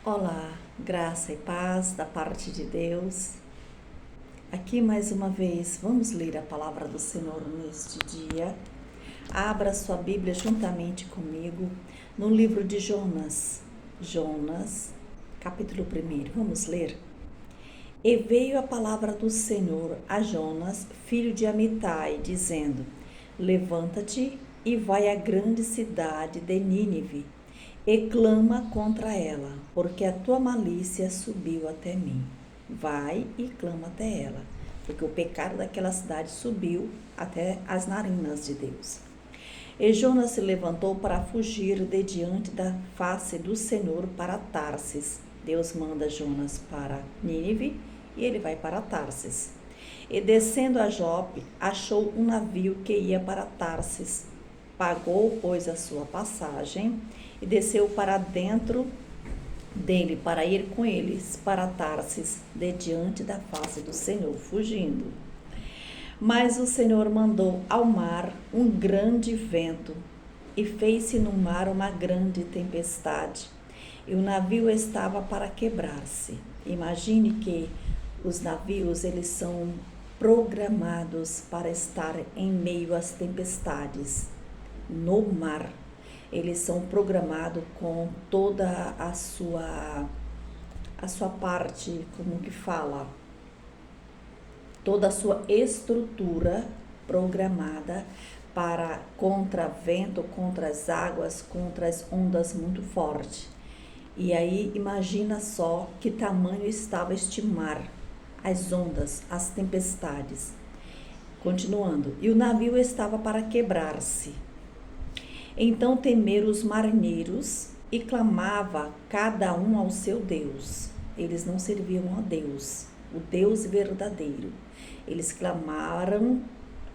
Olá, graça e paz da parte de Deus. Aqui mais uma vez vamos ler a palavra do Senhor neste dia. Abra sua Bíblia juntamente comigo no livro de Jonas. Jonas, capítulo 1. Vamos ler. E veio a palavra do Senhor a Jonas, filho de Amitai, dizendo: Levanta-te e vai à grande cidade de Nínive e clama contra ela, porque a tua malícia subiu até mim. Vai e clama até ela, porque o pecado daquela cidade subiu até as narinas de Deus. E Jonas se levantou para fugir de diante da face do Senhor para Tarsis. Deus manda Jonas para Nínive e ele vai para Tarsis. E descendo a Jope, achou um navio que ia para Tarsis. Pagou, pois, a sua passagem e desceu para dentro dele para ir com eles para Tarsis, de diante da face do Senhor, fugindo. Mas o Senhor mandou ao mar um grande vento e fez-se no mar uma grande tempestade, e o navio estava para quebrar-se. Imagine que os navios, eles são programados para estar em meio às tempestades. No mar, eles são programados com toda a sua parte, como que fala, toda a sua estrutura programada para contra vento, contra as águas, contra as ondas muito fortes. E aí imagina só que tamanho estava este mar, as ondas, as tempestades. Continuando, e o navio estava para quebrar-se. Então temeram os marinheiros e clamava cada um ao seu Deus. Eles não serviam a Deus, o Deus verdadeiro. Eles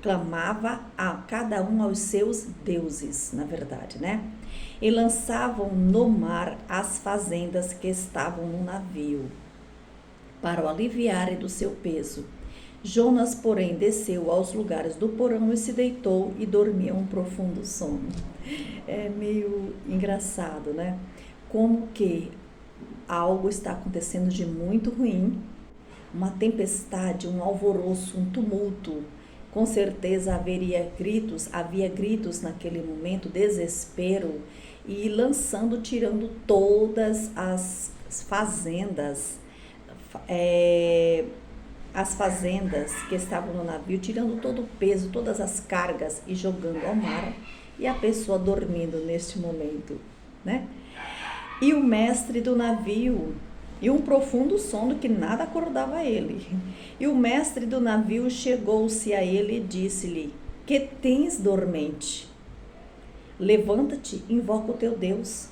clamava a cada um aos seus deuses, na verdade, né? E lançavam no mar as fazendas que estavam no navio, para o aliviarem do seu peso. Jonas, porém, desceu aos lugares do porão e se deitou e dormia um profundo sono. É meio engraçado, né? Como que algo está acontecendo de muito ruim, uma tempestade, um alvoroço, um tumulto. Com certeza havia gritos naquele momento, desespero, e tirando todas as fazendas, as fazendas que estavam no navio, tirando todo o peso, todas as cargas e jogando ao mar, e a pessoa dormindo neste momento, né? E o mestre do navio, e um profundo sono que nada acordava ele. E o mestre do navio chegou-se a ele e disse-lhe: Que tens, dormente? Levanta-te, invoca o teu Deus.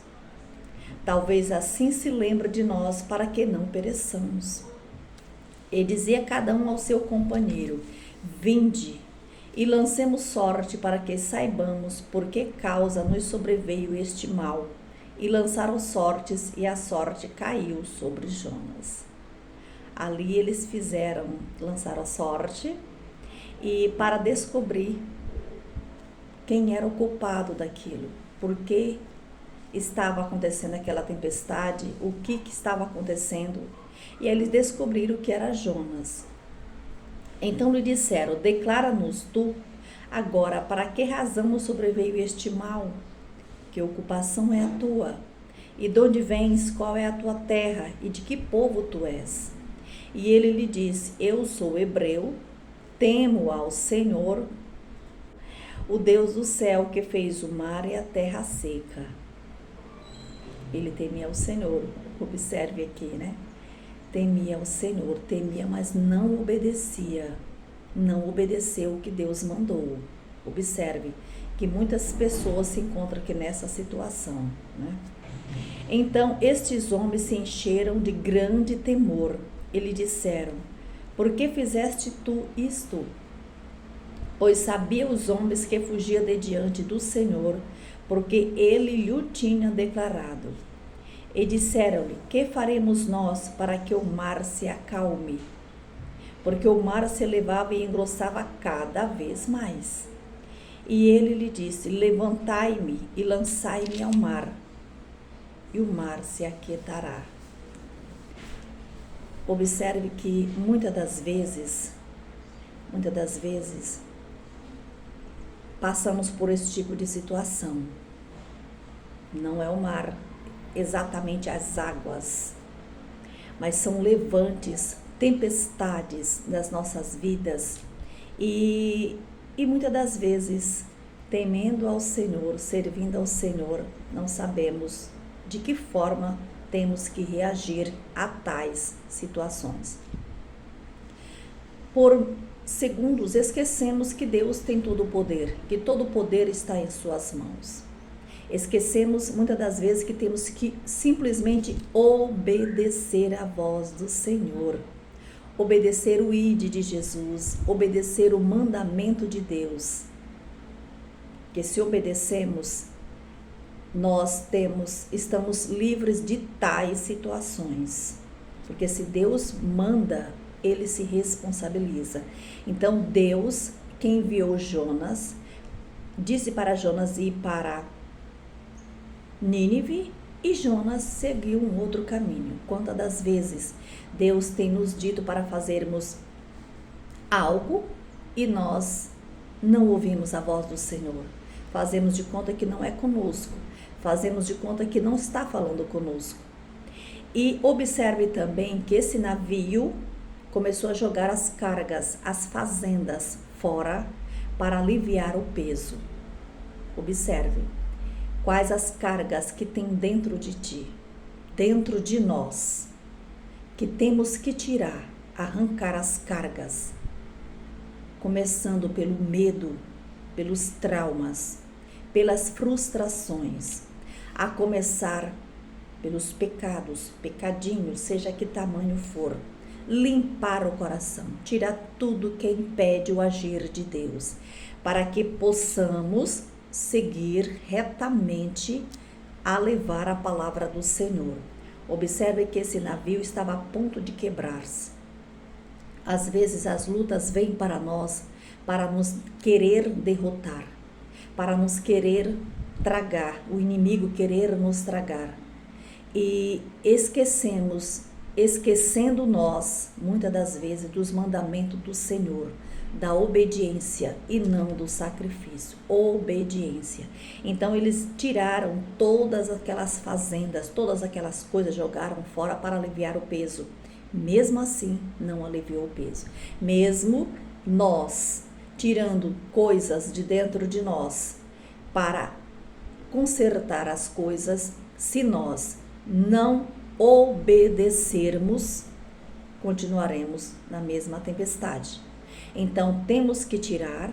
Talvez assim se lembre de nós, para que não pereçamos. E dizia cada um ao seu companheiro: Vinde e lancemos sorte, para que saibamos por que causa nos sobreveio este mal. E lançaram sortes, e a sorte caiu sobre Jonas. Ali eles lançaram a sorte, e para descobrir quem era o culpado daquilo, por que estava acontecendo aquela tempestade, o que estava acontecendo. E eles descobriram que era Jonas. Então lhe disseram: Declara-nos tu agora para que razão nos sobreveio este mal? Que ocupação é a tua? E de onde vens? Qual é a tua terra? E de que povo tu és? E ele lhe disse: Eu sou hebreu, temo ao Senhor, o Deus do céu, que fez o mar e a terra seca. Ele temia ao Senhor. Observe aqui, né? Temia ao Senhor, temia, mas não obedecia. Não obedeceu o que Deus mandou. Observe que muitas pessoas se encontram aqui nessa situação, né? Então, estes homens se encheram de grande temor e lhe disseram: Por que fizeste tu isto? Pois sabia os homens que fugia de diante do Senhor, porque ele lhe tinha declarado. E disseram-lhe: Que faremos nós para que o mar se acalme? Porque o mar se elevava e engrossava cada vez mais. E ele lhe disse: Levantai-me e lançai-me ao mar, e o mar se aquietará. Observe que muitas das vezes, passamos por esse tipo de situação. Não é o mar, exatamente as águas, mas são levantes, tempestades nas nossas vidas e muitas das vezes, temendo ao Senhor, servindo ao Senhor, não sabemos de que forma temos que reagir a tais situações. Por segundos esquecemos que Deus tem todo o poder, que todo o poder está em suas mãos. Esquecemos muitas das vezes que temos que simplesmente obedecer à voz do Senhor, obedecer o ide de Jesus, obedecer o mandamento de Deus. Que se obedecemos, nós estamos livres de tais situações, porque se Deus manda, Ele se responsabiliza. Então Deus, que enviou Jonas, disse para Jonas ir para Nínive, e Jonas seguiu um outro caminho. Quantas das vezes Deus tem nos dito para fazermos algo e nós não ouvimos a voz do Senhor? Fazemos de conta que não é conosco, fazemos de conta que não está falando conosco. E observe também que esse navio começou a jogar as cargas, as fazendas fora para aliviar o peso. Observe quais as cargas que tem dentro de ti, dentro de nós, que temos que tirar, arrancar as cargas, começando pelo medo, pelos traumas, pelas frustrações, a começar pelos pecados, pecadinhos, seja que tamanho for. Limpar o coração, tirar tudo que impede o agir de Deus, para que possamos seguir retamente a levar a palavra do Senhor. Observe que esse navio estava a ponto de quebrar-se. Às vezes as lutas vêm para nós, para nos querer derrotar, para nos querer tragar, o inimigo querer nos tragar. E esquecendo nós, muitas das vezes, dos mandamentos do Senhor, da obediência e não do sacrifício. Obediência. Então eles tiraram todas aquelas fazendas, todas aquelas coisas, jogaram fora para aliviar o peso. Mesmo assim, não aliviou o peso. Mesmo nós tirando coisas de dentro de nós para consertar as coisas, se nós não obedecermos, continuaremos na mesma tempestade. Então, temos que tirar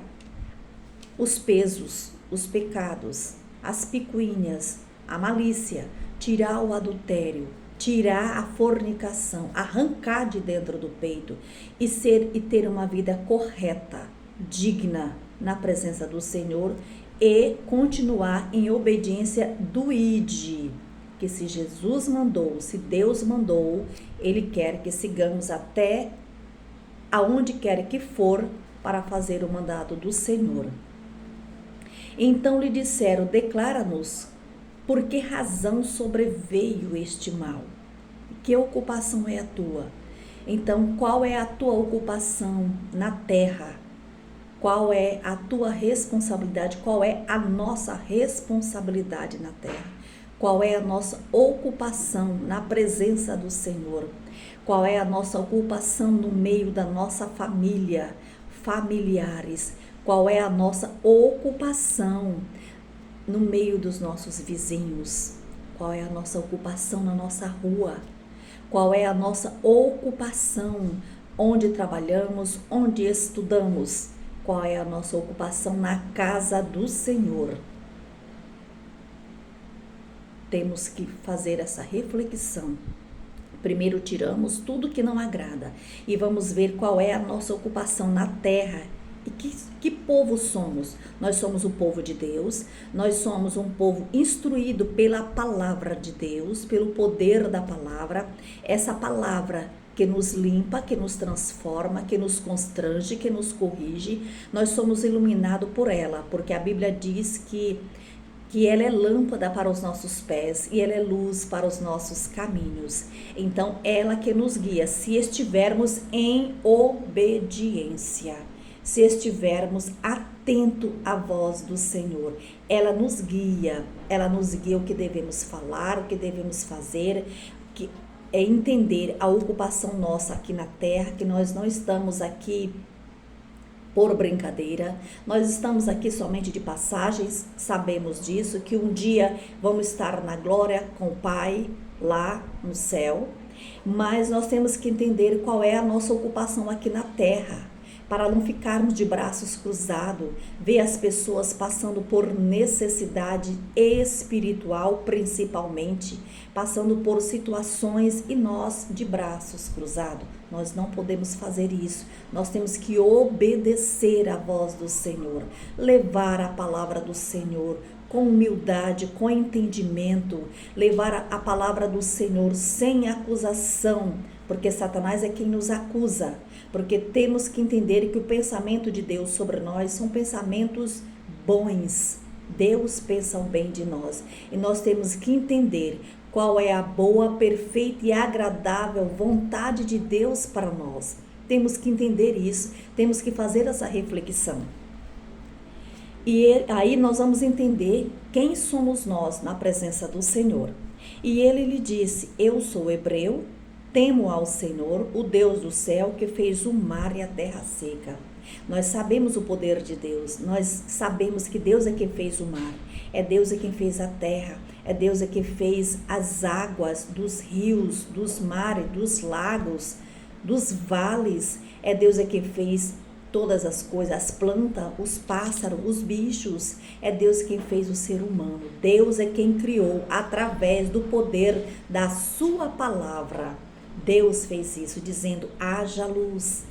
os pesos, os pecados, as picuinhas, a malícia, tirar o adultério, tirar a fornicação, arrancar de dentro do peito e ter uma vida correta, digna na presença do Senhor e continuar em obediência do ide. Que se Jesus mandou, se Deus mandou, Ele quer que sigamos até aonde quer que for para fazer o mandado do Senhor. Então lhe disseram: declara-nos, por que razão sobreveio este mal? Que ocupação é a tua? Então, qual é a tua ocupação na terra? Qual é a tua responsabilidade? Qual é a nossa responsabilidade na terra? Qual é a nossa ocupação na presença do Senhor? Qual é a nossa ocupação no meio da nossa família, familiares? Qual é a nossa ocupação no meio dos nossos vizinhos? Qual é a nossa ocupação na nossa rua? Qual é a nossa ocupação onde trabalhamos, onde estudamos? Qual é a nossa ocupação na casa do Senhor? Temos que fazer essa reflexão. Primeiro tiramos tudo que não agrada e vamos ver qual é a nossa ocupação na terra. E que povo somos? Nós somos o povo de Deus, nós somos um povo instruído pela palavra de Deus, pelo poder da palavra, essa palavra que nos limpa, que nos transforma, que nos constrange, que nos corrige. Nós somos iluminados por ela, porque a Bíblia diz que que ela é lâmpada para os nossos pés e ela é luz para os nossos caminhos. Então, ela que nos guia, se estivermos em obediência, se estivermos atento à voz do Senhor. Ela nos guia o que devemos falar, o que devemos fazer, que é entender a ocupação nossa aqui na terra, que nós não estamos aqui por brincadeira, nós estamos aqui somente de passagens, sabemos disso, que um dia vamos estar na glória com o Pai lá no céu, mas nós temos que entender qual é a nossa ocupação aqui na terra, para não ficarmos de braços cruzados, ver as pessoas passando por necessidade espiritual, principalmente, passando por situações e nós de braços cruzados. Nós não podemos fazer isso. Nós temos que obedecer à voz do Senhor, levar a palavra do Senhor com humildade, com entendimento, levar a palavra do Senhor sem acusação, porque Satanás é quem nos acusa, porque temos que entender que o pensamento de Deus sobre nós são pensamentos bons. Deus pensa o bem de nós e nós temos que entender qual é a boa, perfeita e agradável vontade de Deus para nós. Temos que entender isso, temos que fazer essa reflexão. E aí nós vamos entender quem somos nós na presença do Senhor. E ele lhe disse: eu sou hebreu, temo ao Senhor, o Deus do céu, que fez o mar e a terra seca. Nós sabemos o poder de Deus, nós sabemos que Deus é quem fez o mar, é Deus é quem fez a terra, é Deus é quem fez as águas dos rios, dos mares, dos lagos, dos vales, é Deus é quem fez todas as coisas, as plantas, os pássaros, os bichos, é Deus quem fez o ser humano. Deus é quem criou através do poder da sua palavra. Deus fez isso dizendo: haja luz,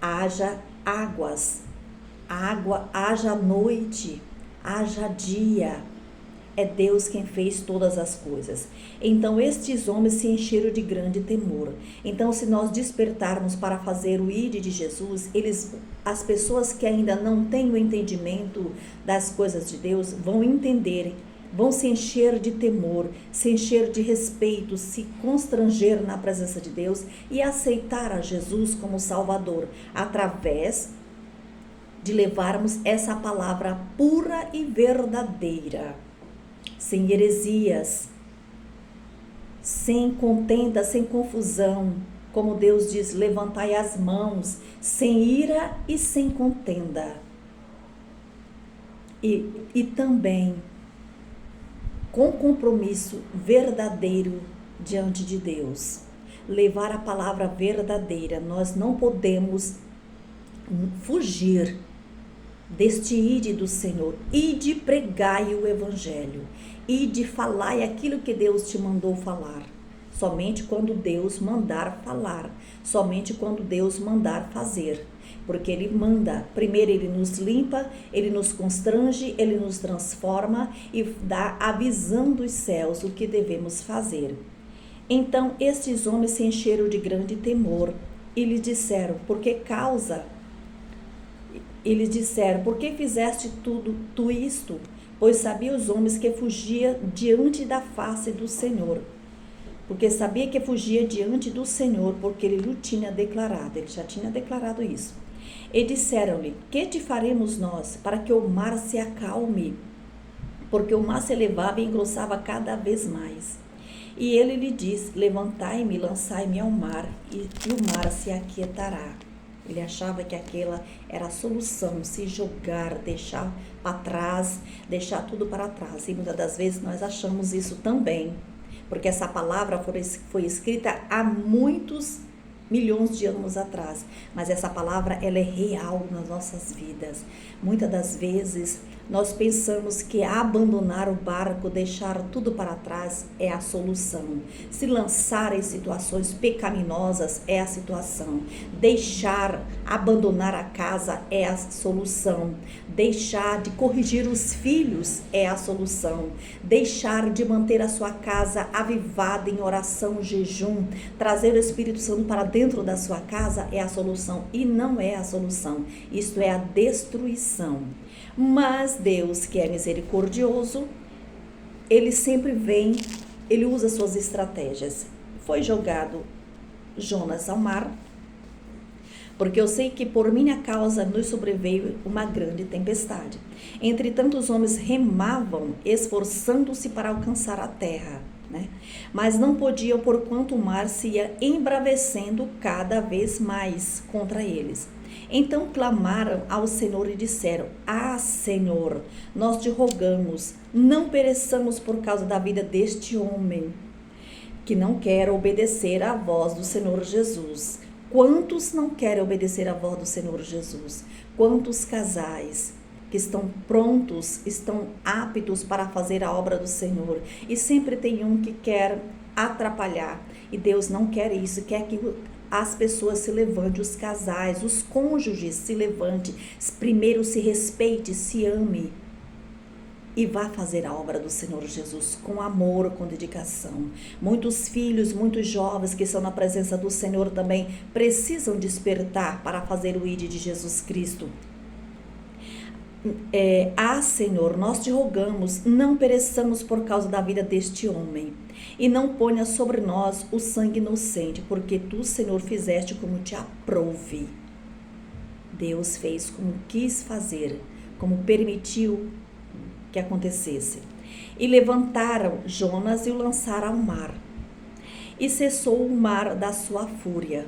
haja águas, haja noite, haja dia. É Deus quem fez todas as coisas. Então estes homens se encheram de grande temor. Então, se nós despertarmos para fazer o ide de Jesus, as pessoas que ainda não têm o entendimento das coisas de Deus vão entender, vão se encher de temor, se encher de respeito, se constranger na presença de Deus e aceitar a Jesus como Salvador, através de levarmos essa palavra pura e verdadeira, sem heresias, sem contenda, sem confusão. Como Deus diz: levantai as mãos, sem ira e sem contenda. E também com compromisso verdadeiro diante de Deus. Levar a palavra verdadeira. Nós não podemos fugir deste ide do Senhor, ide pregai o evangelho, ide falai aquilo que Deus te mandou falar, somente quando Deus mandar falar, somente quando Deus mandar fazer, porque Ele manda. Primeiro Ele nos limpa, Ele nos constrange, Ele nos transforma e dá a visão dos céus, o que devemos fazer. Então estes homens se encheram de grande temor e lhe disseram: por que causa? Eles disseram: por que fizeste tu isto? Pois sabia os homens que fugia diante da face do Senhor. Porque sabia que fugia diante do Senhor, porque ele lhe tinha declarado. Ele já tinha declarado isso. E disseram-lhe: que te faremos nós para que o mar se acalme? Porque o mar se elevava e engrossava cada vez mais. E ele lhe disse: levantai-me, lançai-me ao mar, e o mar se aquietará. Ele achava que aquela era a solução, se jogar, deixar para trás, deixar tudo para trás. E muitas das vezes nós achamos isso também, porque essa palavra foi escrita há muitos milhões de anos atrás, mas essa palavra ela é real nas nossas vidas. Muitas das vezes nós pensamos que abandonar o barco, deixar tudo para trás é a solução. Se lançar em situações pecaminosas é a situação. Abandonar a casa é a solução. Deixar de corrigir os filhos é a solução. Deixar de manter a sua casa avivada em oração, jejum, trazer o Espírito Santo para dentro da sua casa é a solução, e não é a solução. Isto é a destruição. Mas Deus, que é misericordioso, ele sempre vem, ele usa suas estratégias. Foi jogado Jonas ao mar, porque eu sei que por minha causa nos sobreveio uma grande tempestade. Entretanto, os homens remavam, esforçando-se para alcançar a terra, né? Mas não podiam, porquanto o mar se ia embravecendo cada vez mais contra eles. Então clamaram ao Senhor e disseram: Ah, Senhor, nós te rogamos, não pereçamos por causa da vida deste homem, que não quer obedecer à voz do Senhor Jesus. Quantos não querem obedecer à voz do Senhor Jesus? Quantos casais que estão prontos, estão aptos para fazer a obra do Senhor, e sempre tem um que quer atrapalhar, e Deus não quer isso, quer que as pessoas se levantem, os casais, os cônjuges se levantem, primeiro se respeite, se ame, e vá fazer a obra do Senhor Jesus com amor, com dedicação. Muitos filhos, muitos jovens que estão na presença do Senhor também precisam despertar para fazer o ID de Jesus Cristo. Ah, Senhor, nós te rogamos, não pereçamos por causa da vida deste homem, e não ponha sobre nós o sangue inocente, porque tu, Senhor, fizeste como te aprouve. Deus fez como quis fazer, como permitiu que acontecesse. E levantaram Jonas e o lançaram ao mar, e cessou o mar da sua fúria.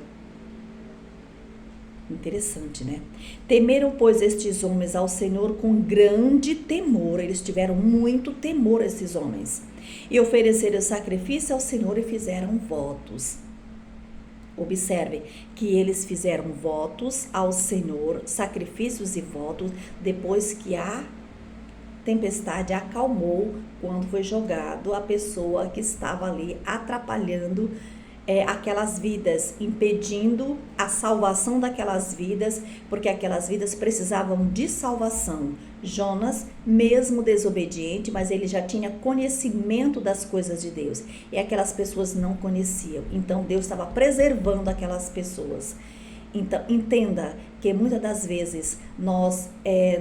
Interessante, né? Temeram, pois, estes homens ao Senhor com grande temor. Eles tiveram muito temor, esses homens. E ofereceram sacrifício ao Senhor e fizeram votos. Observe que eles fizeram votos ao Senhor, sacrifícios e votos, depois que a tempestade acalmou, quando foi jogado a pessoa que estava ali atrapalhando aquelas vidas, impedindo a salvação daquelas vidas, porque aquelas vidas precisavam de salvação. Jonas, mesmo desobediente, mas ele já tinha conhecimento das coisas de Deus, e aquelas pessoas não conheciam, então Deus estava preservando aquelas pessoas. Então, entenda que muitas das vezes nós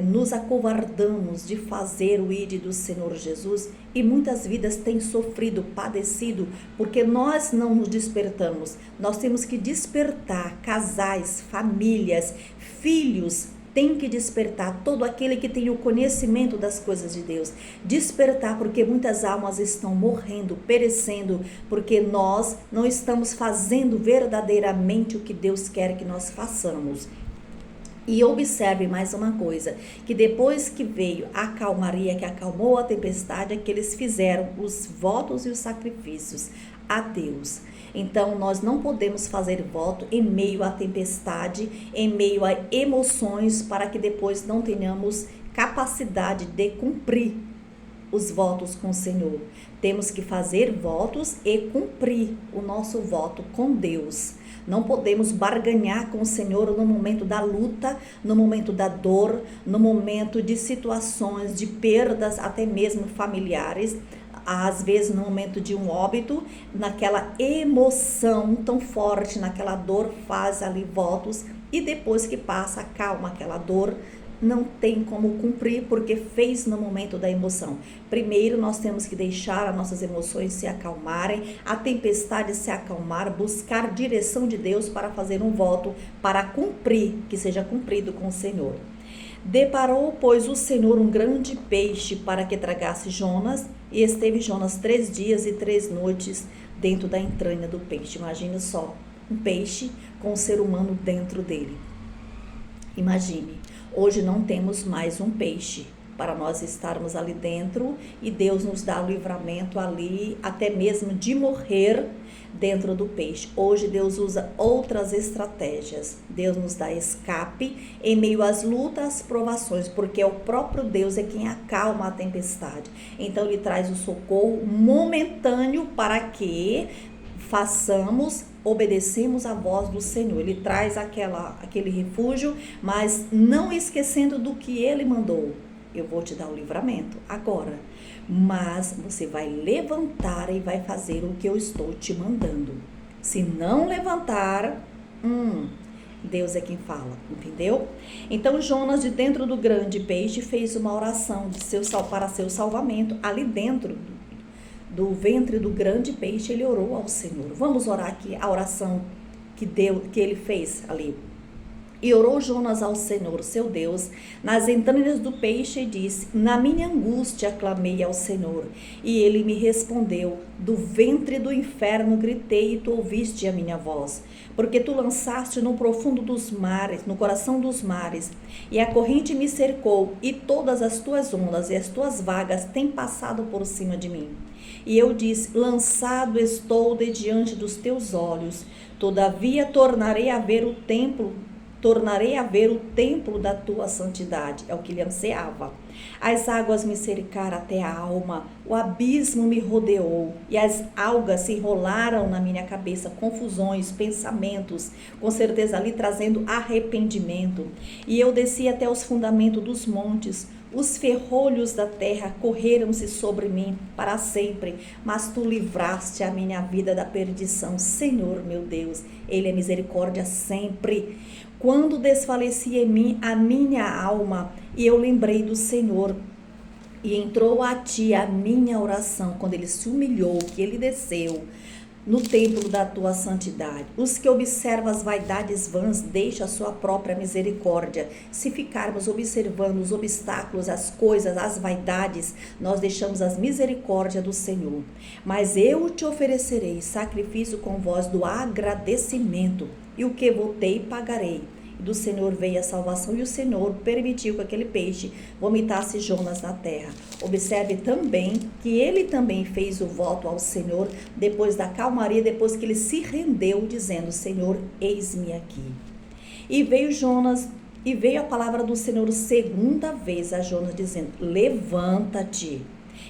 nos acovardamos de fazer o ID do Senhor Jesus, e muitas vidas têm sofrido, padecido, porque nós não nos despertamos. Nós temos que despertar, casais, famílias, filhos, tem que despertar, todo aquele que tem o conhecimento das coisas de Deus, despertar, porque muitas almas estão morrendo, perecendo, porque nós não estamos fazendo verdadeiramente o que Deus quer que nós façamos. E observe mais uma coisa, que depois que veio a calmaria, que acalmou a tempestade, é que eles fizeram os votos e os sacrifícios a Deus. Então, nós não podemos fazer voto em meio à tempestade, em meio a emoções, para que depois não tenhamos capacidade de cumprir os votos com o Senhor. Temos que fazer votos e cumprir o nosso voto com Deus. Não podemos barganhar com o Senhor no momento da luta, no momento da dor, no momento de situações de perdas, até mesmo familiares. Às vezes no momento de um óbito, naquela emoção tão forte, naquela dor, faz ali votos, e depois que passa, acalma aquela dor, não tem como cumprir, porque fez no momento da emoção. Primeiro nós temos que deixar as nossas emoções se acalmarem, a tempestade se acalmar, buscar direção de Deus para fazer um voto, para cumprir, que seja cumprido com o Senhor. Deparou, pois, o Senhor um grande peixe para que tragasse Jonas, e esteve Jonas 3 dias e 3 noites dentro da entranha do peixe. Imagine só, um peixe com um ser humano dentro dele. Imagine, hoje não temos mais um peixe para nós estarmos ali dentro, e Deus nos dá o livramento ali, até mesmo de morrer dentro do peixe. Hoje Deus usa outras estratégias. Deus nos dá escape em meio às lutas, às provações, porque o próprio Deus é quem acalma a tempestade. Então Ele traz o socorro momentâneo para que obedecemos a voz do Senhor. Ele traz aquele refúgio, mas não esquecendo do que Ele mandou. Eu vou te dar o livramento agora, mas você vai levantar e vai fazer o que eu estou te mandando. Se não levantar, Deus é quem fala, entendeu? Então Jonas, de dentro do grande peixe, fez uma oração para seu salvamento ali dentro, do ventre do grande peixe, ele orou ao Senhor. Vamos orar aqui a oração que ele fez ali. E orou Jonas ao Senhor, seu Deus, nas entranhas do peixe e disse: na minha angústia clamei ao Senhor, e ele me respondeu. Do ventre do inferno gritei, e tu ouviste a minha voz. Porque tu lançaste no profundo dos mares, no coração dos mares, e a corrente me cercou, e todas as tuas ondas e as tuas vagas têm passado por cima de mim. E eu disse: lançado estou de diante dos teus olhos, todavia tornarei a ver o templo da tua santidade. É o que ele ansiava. As águas me cercaram até a alma, o abismo me rodeou, e as algas se enrolaram na minha cabeça, confusões, pensamentos, com certeza ali trazendo arrependimento. E eu desci até os fundamentos dos montes, os ferrolhos da terra correram-se sobre mim para sempre, mas tu livraste a minha vida da perdição. Senhor meu Deus, ele é misericórdia sempre. Quando desfalecia em mim a minha alma, e eu lembrei do Senhor, e entrou a ti a minha oração, quando ele se humilhou, que ele desceu no templo da tua santidade. Os que observam as vaidades vãs deixam a sua própria misericórdia. Se ficarmos observando os obstáculos, as coisas, as vaidades, nós deixamos as misericórdias do Senhor. Mas eu te oferecerei sacrifício com voz do agradecimento, e o que votei pagarei. Do Senhor veio a salvação, e o Senhor permitiu que aquele peixe vomitasse Jonas na terra. Observe também que ele também fez o voto ao Senhor depois da calmaria, depois que ele se rendeu, dizendo: Senhor, eis-me aqui. E veio a palavra do Senhor segunda vez a Jonas, dizendo: levanta-te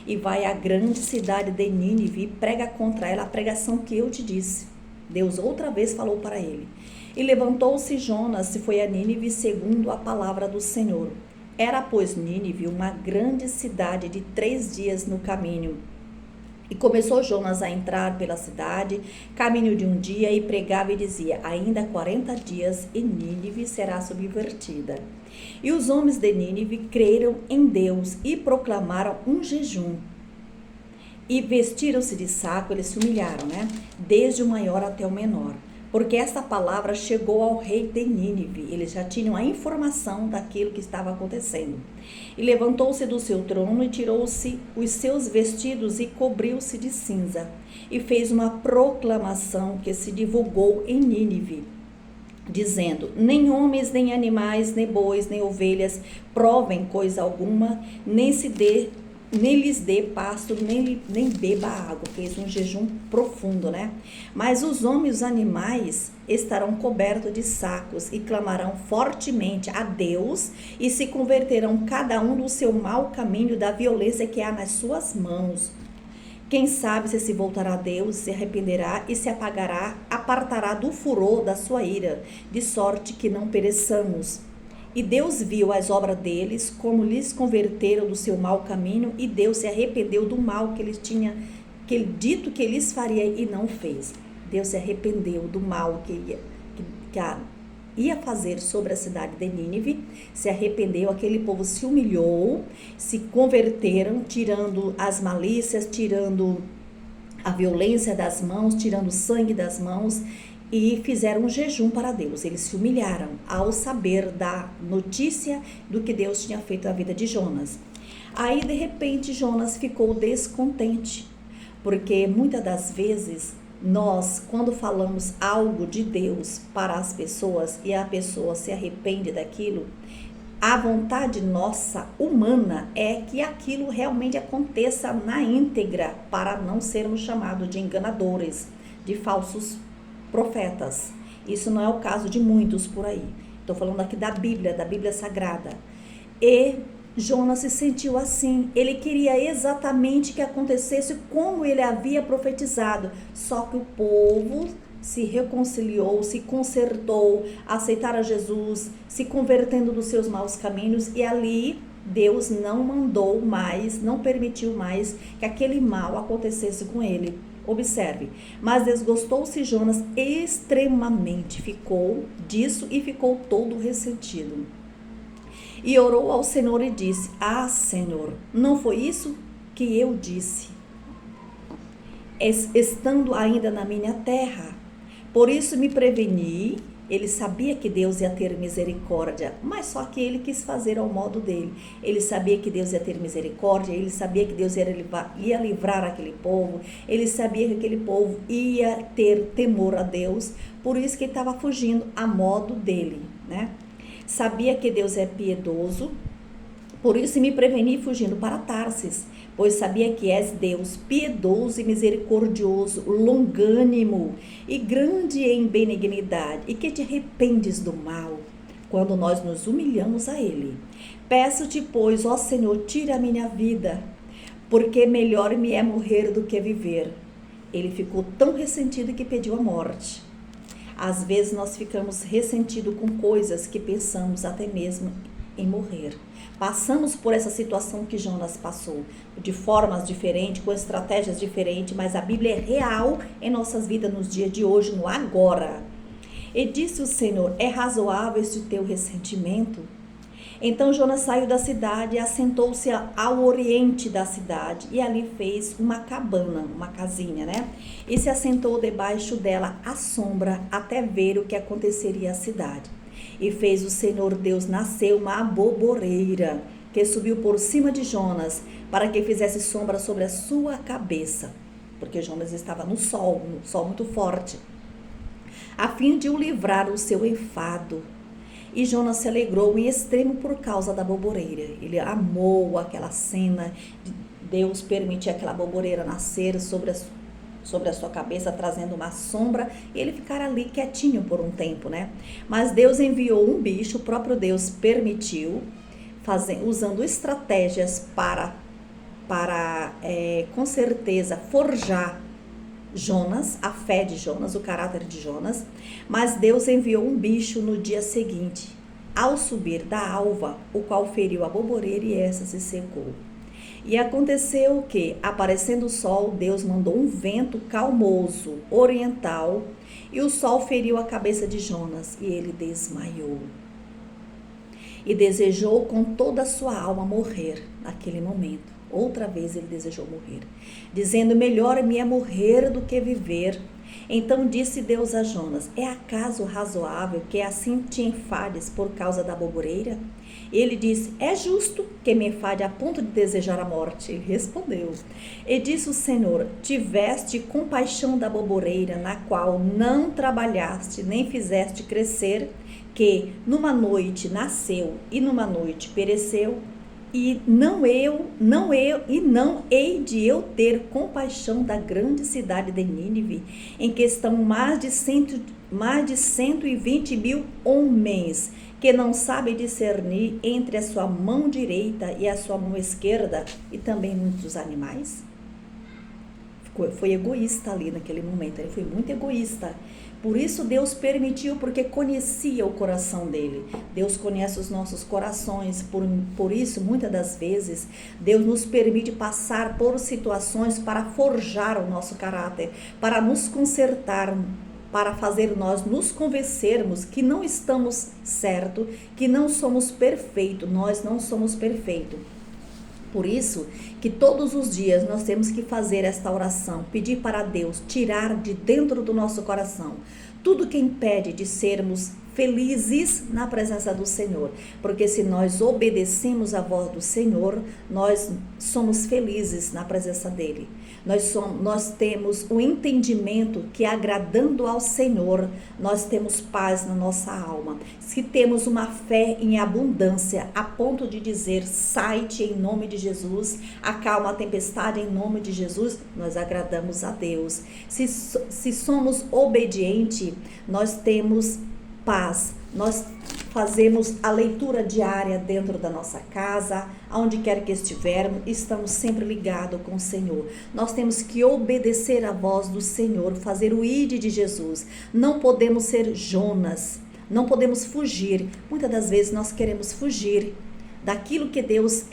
e vai à grande cidade de Nínive e prega contra ela a pregação que eu te disse. Deus outra vez falou para ele. E levantou-se Jonas e foi a Nínive segundo a palavra do Senhor. Era, pois, Nínive uma grande cidade de 3 dias no caminho. E começou Jonas a entrar pela cidade, caminho de um dia, e pregava e dizia: ainda 40 dias e Nínive será subvertida. E os homens de Nínive creram em Deus e proclamaram um jejum. E vestiram-se de saco, eles se humilharam, desde o maior até o menor. Porque essa palavra chegou ao rei de Nínive. Eles já tinham a informação daquilo que estava acontecendo. E levantou-se do seu trono e tirou-se os seus vestidos e cobriu-se de cinza. E fez uma proclamação que se divulgou em Nínive, dizendo: nem homens, nem animais, nem bois, nem ovelhas provem coisa alguma, nem lhes dê pasto, nem beba água. Fez um jejum profundo, Mas os homens e os animais estarão cobertos de sacos e clamarão fortemente a Deus e se converterão cada um do seu mau caminho, da violência que há nas suas mãos. Quem sabe se voltará a Deus, se arrependerá e se apartará do furor da sua ira, de sorte que não pereçamos. E Deus viu as obras deles, como lhes converteram do seu mau caminho, e Deus se arrependeu do mal que ele tinha dito que lhes faria e não fez. Deus se arrependeu do mal que ia fazer sobre a cidade de Nínive, se arrependeu, aquele povo se humilhou, se converteram, tirando as malícias, tirando a violência das mãos, tirando o sangue das mãos, e fizeram um jejum para Deus. Eles se humilharam ao saber da notícia do que Deus tinha feito na vida de Jonas. Aí, de repente, Jonas ficou descontente, porque muitas das vezes nós, quando falamos algo de Deus para as pessoas e a pessoa se arrepende daquilo, a vontade nossa, humana, é que aquilo realmente aconteça na íntegra, para não sermos chamados de enganadores, de falsos profetas. Isso não é o caso de muitos por aí. Estou falando aqui da Bíblia Sagrada. E Jonas se sentiu assim. Ele queria exatamente que acontecesse como ele havia profetizado. Só que o povo se reconciliou, se consertou, aceitaram Jesus, se convertendo dos seus maus caminhos, e ali Deus não mandou mais, não permitiu mais que aquele mal acontecesse com ele. Observe, mas desgostou-se Jonas extremamente, ficou disso e ficou todo ressentido. E orou ao Senhor e disse: Senhor, não foi isso que eu disse? estando ainda na minha terra. Por isso me preveni. Ele sabia que Deus ia ter misericórdia, mas só que ele quis fazer ao modo dele. Ele sabia que Deus ia ter misericórdia, ele sabia que Deus ia livrar aquele povo, ele sabia que aquele povo ia ter temor a Deus, por isso que ele estava fugindo a modo dele, né? Sabia que Deus é piedoso, por isso me preveni fugindo para Tarsis, pois sabia que és Deus piedoso e misericordioso, longânimo e grande em benignidade, e que te arrependes do mal, quando nós nos humilhamos a Ele. Peço-te, pois, ó Senhor, tira a minha vida, porque melhor me é morrer do que viver. Ele ficou tão ressentido que pediu a morte. Às vezes nós ficamos ressentidos com coisas que pensamos até mesmo em morrer. Passamos por essa situação que Jonas passou, de formas diferentes, com estratégias diferentes, mas a Bíblia é real em nossas vidas nos dias de hoje, no agora. E disse o Senhor, é razoável este teu ressentimento? Então Jonas saiu da cidade e assentou-se ao oriente da cidade, e ali fez uma cabana, uma casinha, né? E se assentou debaixo dela à sombra, até ver o que aconteceria à cidade. E fez o Senhor Deus nascer uma aboboreira, que subiu por cima de Jonas, para que fizesse sombra sobre a sua cabeça, porque Jonas estava no sol muito forte, a fim de o livrar do seu enfado. E Jonas se alegrou em extremo por causa da aboboreira. Ele amou aquela cena de Deus permitir aquela aboboreira nascer sobre a sua cabeça, trazendo uma sombra, e ele ficar ali quietinho por um tempo, né? Mas Deus enviou um bicho, o próprio Deus permitiu, usando estratégias para com certeza, forjar Jonas, a fé de Jonas, o caráter de Jonas. Mas Deus enviou um bicho no dia seguinte, ao subir da alva, o qual feriu a aboboreira e essa se secou. E aconteceu que, aparecendo o sol, Deus mandou um vento calmoso, oriental, e o sol feriu a cabeça de Jonas, e ele desmaiou. E desejou com toda a sua alma morrer naquele momento. Outra vez ele desejou morrer, dizendo, melhor me é morrer do que viver. Então disse Deus a Jonas, é acaso razoável que assim te enfades por causa da aboboreira? Ele disse, é justo que me enfade a ponto de desejar a morte. Ele respondeu, e disse o Senhor, tiveste compaixão da aboboreira, na qual não trabalhaste, nem fizeste crescer, que numa noite nasceu e numa noite pereceu? E não hei de eu ter compaixão da grande cidade de Nínive, em que estão mais de 120 mil homens, que não sabem discernir entre a sua mão direita e a sua mão esquerda, e também muitos animais? Foi egoísta ali naquele momento, ele foi muito egoísta. Por isso Deus permitiu, porque conhecia o coração dele. Deus conhece os nossos corações, por isso muitas das vezes Deus nos permite passar por situações para forjar o nosso caráter, para nos consertar, para fazer nós nos convencermos que não estamos certos, que não somos perfeitos, nós não somos perfeitos. Por isso que todos os dias nós temos que fazer esta oração, pedir para Deus tirar de dentro do nosso coração tudo que impede de sermos felizes na presença do Senhor, porque se nós obedecemos a voz do Senhor, nós somos felizes na presença dele. Nós temos o entendimento que, agradando ao Senhor, nós temos paz na nossa alma. Se temos uma fé em abundância, a ponto de dizer, sai-te em nome de Jesus, acalma a tempestade em nome de Jesus, nós agradamos a Deus. Se somos obedientes, nós temos paz. Nós fazemos a leitura diária dentro da nossa casa, aonde quer que estivermos, estamos sempre ligados com o Senhor. Nós temos que obedecer à voz do Senhor, fazer o ide de Jesus. Não podemos ser Jonas, não podemos fugir. Muitas das vezes nós queremos fugir daquilo que Deus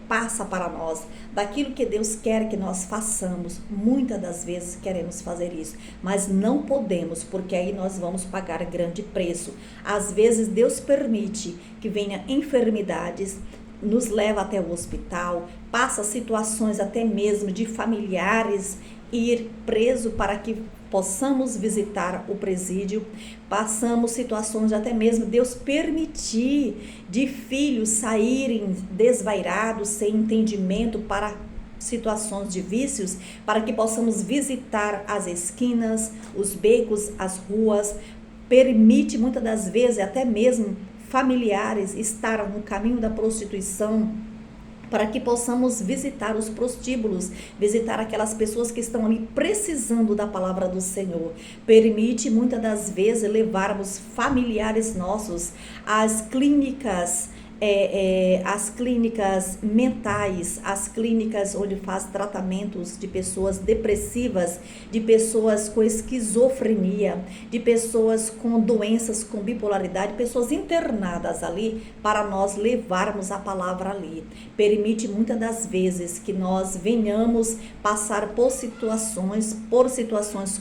passa para nós, daquilo que Deus quer que nós façamos. Muitas das vezes queremos fazer isso, mas não podemos, porque aí nós vamos pagar grande preço. Às vezes Deus permite que venham enfermidades, nos leva até o hospital, passa situações até mesmo de familiares ir preso para que possamos visitar o presídio, passamos situações de até mesmo Deus permitir de filhos saírem desvairados, sem entendimento, para situações de vícios, para que possamos visitar as esquinas, os becos, as ruas. Permite muitas das vezes até mesmo familiares estar no caminho da prostituição, para que possamos visitar os prostíbulos, visitar aquelas pessoas que estão ali precisando da palavra do Senhor. Permite muitas das vezes levarmos familiares nossos às clínicas, as clínicas mentais, as clínicas onde faz tratamentos de pessoas depressivas, de pessoas com esquizofrenia, de pessoas com doenças, com bipolaridade, pessoas internadas ali, para nós levarmos a palavra ali. Permite muitas das vezes que nós venhamos passar por situações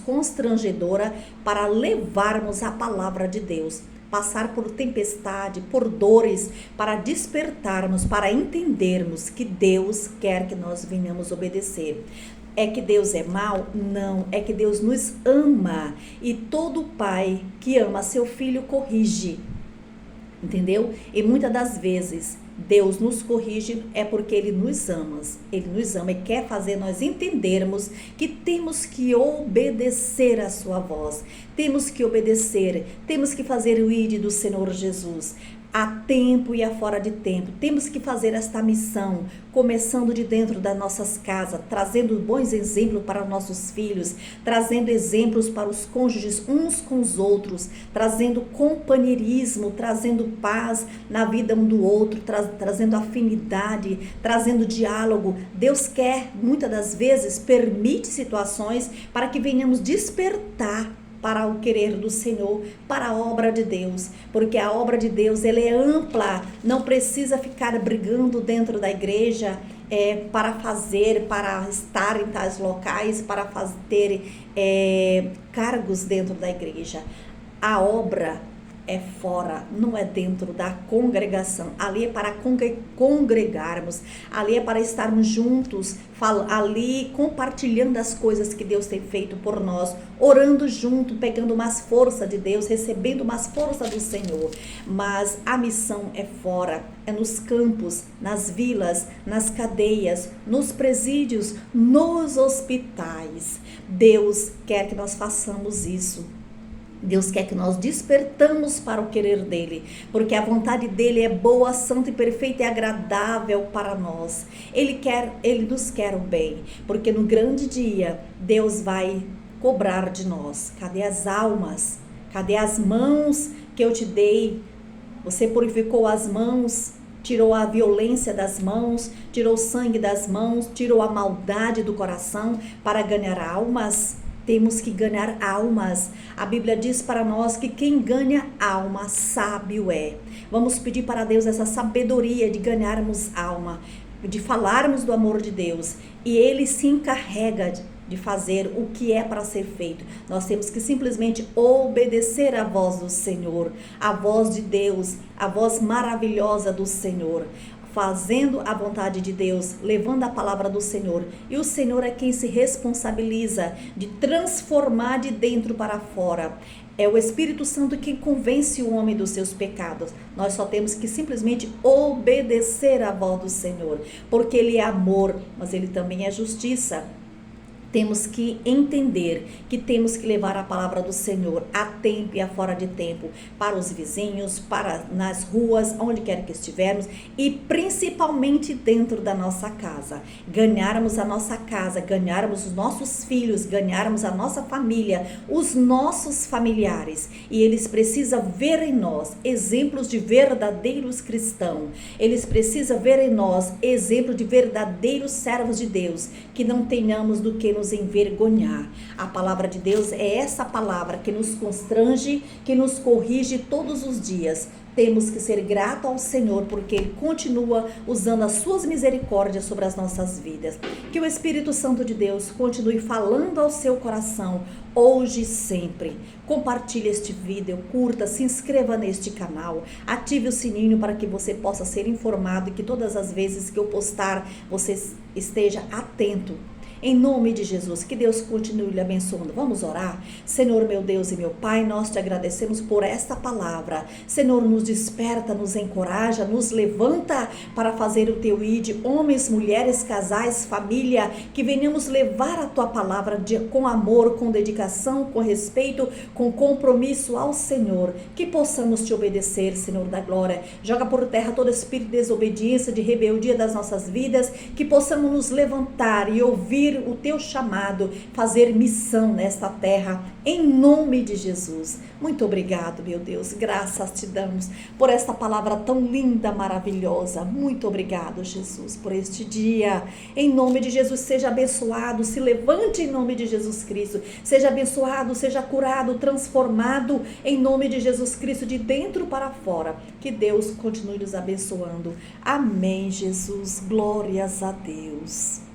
constrangedoras, para levarmos a palavra de Deus. Passar por tempestade, por dores, para despertarmos, para entendermos que Deus quer que nós venhamos obedecer. É que Deus é mau? Não, é que Deus nos ama, e todo pai que ama seu filho corrige, entendeu? E muitas das vezes Deus nos corrige é porque Ele nos ama e quer fazer nós entendermos que temos que obedecer a sua voz, temos que obedecer, temos que fazer o ID do Senhor Jesus, a tempo e a fora de tempo. Temos que fazer esta missão, começando de dentro das nossas casas, trazendo bons exemplos para nossos filhos, trazendo exemplos para os cônjuges uns com os outros, trazendo companheirismo, trazendo paz na vida um do outro, trazendo afinidade, trazendo diálogo. Deus quer, muitas das vezes, permite situações para que venhamos despertar para o querer do Senhor, para a obra de Deus, porque a obra de Deus, ela é ampla, não precisa ficar brigando dentro da igreja para estar em tais locais, para ter cargos dentro da igreja. A obra é fora, não é dentro da congregação. Ali é para congregarmos, ali é para estarmos juntos, ali compartilhando as coisas que Deus tem feito por nós, orando junto, pegando mais força de Deus, recebendo mais força do Senhor. Mas a missão é fora, é nos campos, nas vilas, nas cadeias, nos presídios, nos hospitais. Deus quer que nós façamos isso. Deus quer que nós despertamos para o querer dele, porque a vontade dele é boa, santa e perfeita e agradável para nós. Ele nos quer o bem, porque no grande dia Deus vai cobrar de nós. Cadê as almas? Cadê as mãos que eu te dei? Você purificou as mãos, tirou a violência das mãos, tirou o sangue das mãos, tirou a maldade do coração para ganhar almas. Temos que ganhar almas. A Bíblia diz para nós que quem ganha alma, sábio é. Vamos pedir para Deus essa sabedoria de ganharmos alma, de falarmos do amor de Deus. E Ele se encarrega de fazer o que é para ser feito. Nós temos que simplesmente obedecer à voz do Senhor, a voz de Deus, a voz maravilhosa do Senhor, fazendo a vontade de Deus, levando a palavra do Senhor. E o Senhor é quem se responsabiliza de transformar de dentro para fora. É o Espírito Santo quem convence o homem dos seus pecados. Nós só temos que simplesmente obedecer à voz do Senhor, porque Ele é amor, mas Ele também é justiça. Temos que entender que temos que levar a palavra do Senhor a tempo e a fora de tempo, para os vizinhos, nas ruas, onde quer que estivermos, e principalmente dentro da nossa casa. Ganharmos a nossa casa, ganharmos os nossos filhos, ganharmos a nossa família, os nossos familiares. E eles precisam ver em nós exemplos de verdadeiros cristãos. Eles precisam ver em nós exemplos de verdadeiros servos de Deus, que não tenhamos do que nos envergonhar. A palavra de Deus é essa palavra que nos constrange, que nos corrige todos os dias. Temos que ser gratos ao Senhor, porque Ele continua usando as suas misericórdias sobre as nossas vidas. Que o Espírito Santo de Deus continue falando ao seu coração, hoje e sempre. Compartilhe este vídeo, curta, se inscreva neste canal, ative o sininho para que você possa ser informado e que todas as vezes que eu postar, você esteja atento. Em nome de Jesus, que Deus continue lhe abençoando. Vamos orar? Senhor, meu Deus e meu Pai, nós te agradecemos por esta palavra. Senhor, nos desperta, nos encoraja, nos levanta para fazer o teu ID, homens, mulheres, casais, família, que venhamos levar a tua palavra com amor, com dedicação, com respeito, com compromisso ao Senhor, que possamos te obedecer, Senhor da glória. Joga por terra todo espírito de desobediência, de rebeldia das nossas vidas, que possamos nos levantar e ouvir o teu chamado, fazer missão nesta terra, em nome de Jesus. Muito obrigado, meu Deus, graças te damos por esta palavra tão linda, maravilhosa. Muito obrigado, Jesus, por este dia. Em nome de Jesus, seja abençoado, se levante em nome de Jesus Cristo, seja abençoado, seja curado, transformado em nome de Jesus Cristo, de dentro para fora. Que Deus continue nos abençoando. Amém, Jesus. Glórias a Deus.